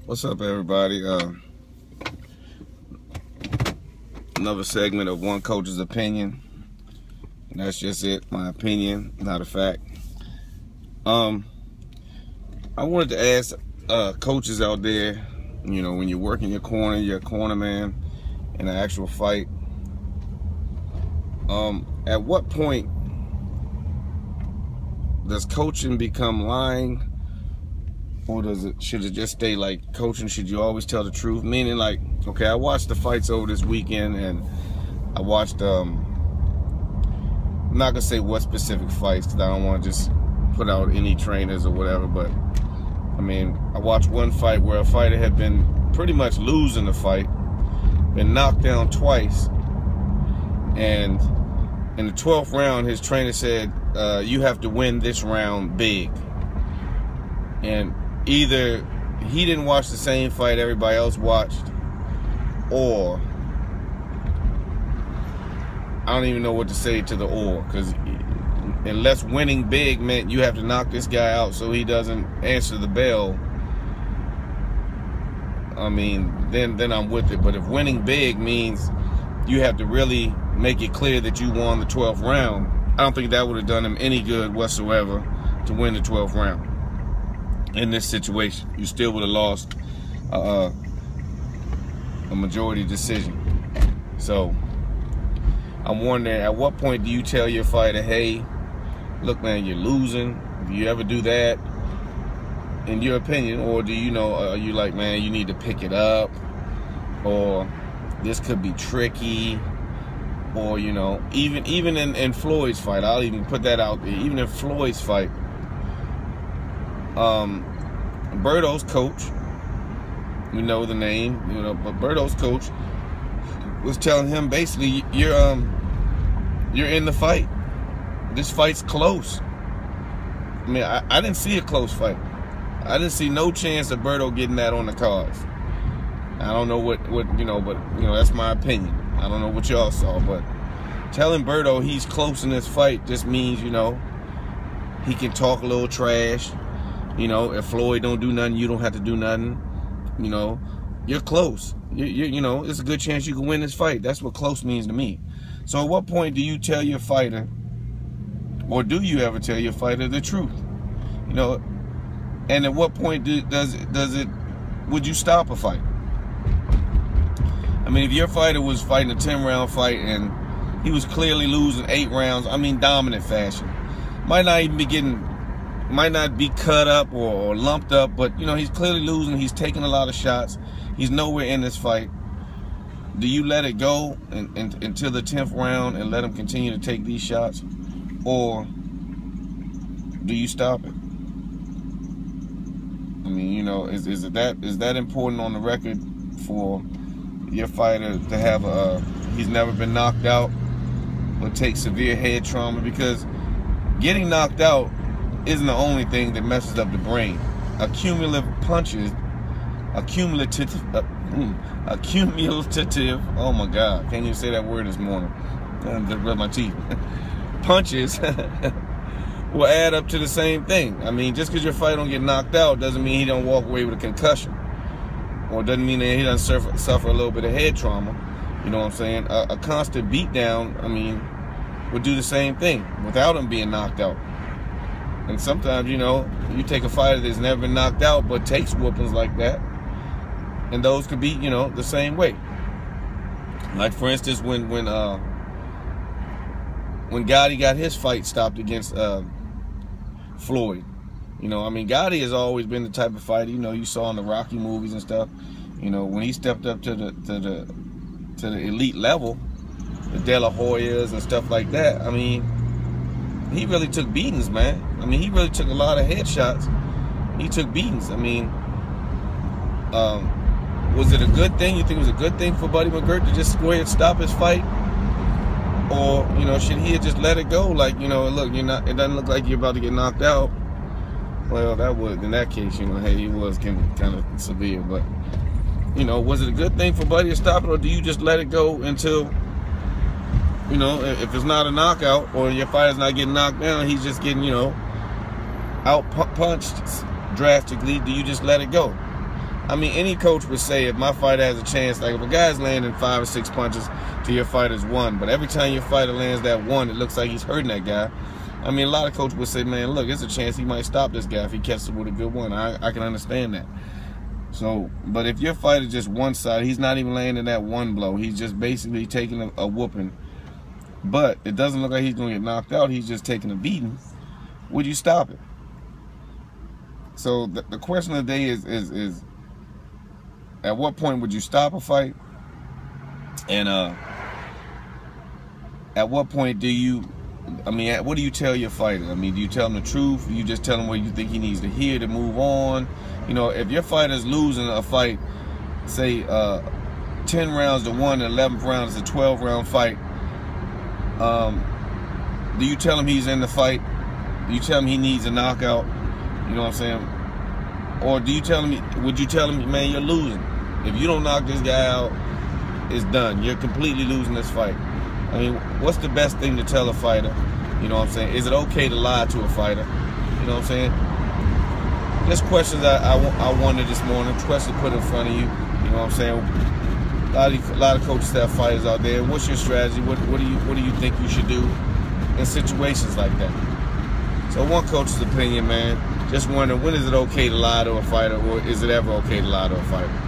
What's up, everybody? Another segment of one coach's opinion. And that's just it, my opinion, not a fact. I wanted to ask coaches out there, you know, when you're working your corner, you're a corner man in an actual fight, at what point does coaching become lying? Or should it just stay like coaching? Should you always tell the truth? Meaning, like, okay, I watched the fights over this weekend, and I watched, I'm not gonna say what specific fights because I don't want to just put out any trainers or whatever, but I mean, I watched one fight where a fighter had been pretty much losing the fight, been knocked down twice, and in the 12th round, his trainer said, you have to win this round big. And either he didn't watch the same fight everybody else watched, or I don't even know what to say to the or, because unless winning big meant you have to knock this guy out so he doesn't answer the bell, I mean, then I'm with it. But if winning big means you have to really make it clear that you won the 12th round, I don't think that would have done him any good whatsoever to win the 12th round. In this situation, you still would have lost a majority decision. So I'm wondering, at what point do you tell your fighter, hey, look, man, you're losing? Do you ever do that, in your opinion? Or do you know, are you like, man, you need to pick it up, or this could be tricky? Or, you know, even in Floyd's fight, I'll even put that out there, even in Floyd's fight, Berto's coach, we know the name, you know, but Berto's coach was telling him basically, you're in the fight. This fight's close. I mean, I didn't see a close fight. I didn't see no chance of Berto getting that on the cards. I don't know what you know, but you know, that's my opinion. I don't know what y'all saw, but telling Berto he's close in this fight just means, you know, he can talk a little trash. You know, if Floyd don't do nothing, you don't have to do nothing. You know, you're close. You know, it's a good chance you can win this fight. That's what close means to me. So at what point do you tell your fighter, or do you ever tell your fighter the truth? You know, and at what point would you stop a fight? I mean, if your fighter was fighting a 10-round fight and he was clearly losing 8 rounds, I mean, dominant fashion, might not be cut up or lumped up, but, you know, he's clearly losing. He's taking a lot of shots. He's nowhere in this fight. Do you let it go until the 10th round and let him continue to take these shots? Or do you stop it? I mean, you know, is that important on the record for your fighter to have he's never been knocked out or take severe head trauma? Because getting knocked out isn't the only thing that messes up the brain. Accumulative punches, accumulative, oh my God, can't even say that word this morning. I just rubbed my teeth. Punches will add up to the same thing. I mean, just because your fighter don't get knocked out doesn't mean he don't walk away with a concussion. Or doesn't mean that he doesn't suffer a little bit of head trauma. You know what I'm saying? A constant beatdown, I mean, would do the same thing without him being knocked out. And sometimes, you know, you take a fighter that's never been knocked out but takes whoopings like that, and those could be, you know, the same way. Like, for instance, when Gotti got his fight stopped against Floyd. You know, I mean, Gotti has always been the type of fighter, you know, you saw in the Rocky movies and stuff. You know, when he stepped up to the elite level, the De La Hoyas and stuff like that, I mean, he really took beatings, man. I mean, he really took a lot of headshots. He took beatings. I mean, was it a good thing? You think it was a good thing for Buddy McGirt to just go ahead and stop his fight? Or, you know, should he have just let it go? Like, you know, look, it doesn't look like you're about to get knocked out. Well, that would, in that case, you know, hey, he was kind of severe. But, you know, was it a good thing for Buddy to stop it, or do you just let it go until, you know, if it's not a knockout or your fighter's not getting knocked down, he's just getting, you know, out punched drastically, do you just let it go? I mean, any coach would say if my fighter has a chance, like if a guy's landing 5 or 6 punches to your fighter's 1, but every time your fighter lands that 1, it looks like he's hurting that guy. I mean, a lot of coaches would say, man, look, there's a chance he might stop this guy if he catches him with a good one. I can understand that. So, but if your fighter just one side, he's not even landing that 1 blow. He's just basically taking a whooping. But it doesn't look like he's going to get knocked out. He's just taking a beating. Would you stop it? So the question of the day is at what point would you stop a fight? And at what point do you, I mean, what do you tell your fighter? I mean, do you tell him the truth? Do you just tell him what you think he needs to hear to move on? You know, if your fighter's losing a fight, say 10 rounds to 1, and 11th round is a 12-round fight, do you tell him he's in the fight? Do you tell him he needs a knockout? You know what I'm saying? Or do you tell him, would you tell him, man, you're losing. If you don't knock this guy out, it's done. You're completely losing this fight. I mean, what's the best thing to tell a fighter? You know what I'm saying? Is it okay to lie to a fighter? You know what I'm saying? Just questions I wondered this morning. Questions to put in front of you. You know what I'm saying? A lot of coaches have fighters out there. What's your strategy? What do you think you should do in situations like that? So one coach's opinion, man. Just wondering, when is it okay to lie to a fighter, or is it ever okay to lie to a fighter?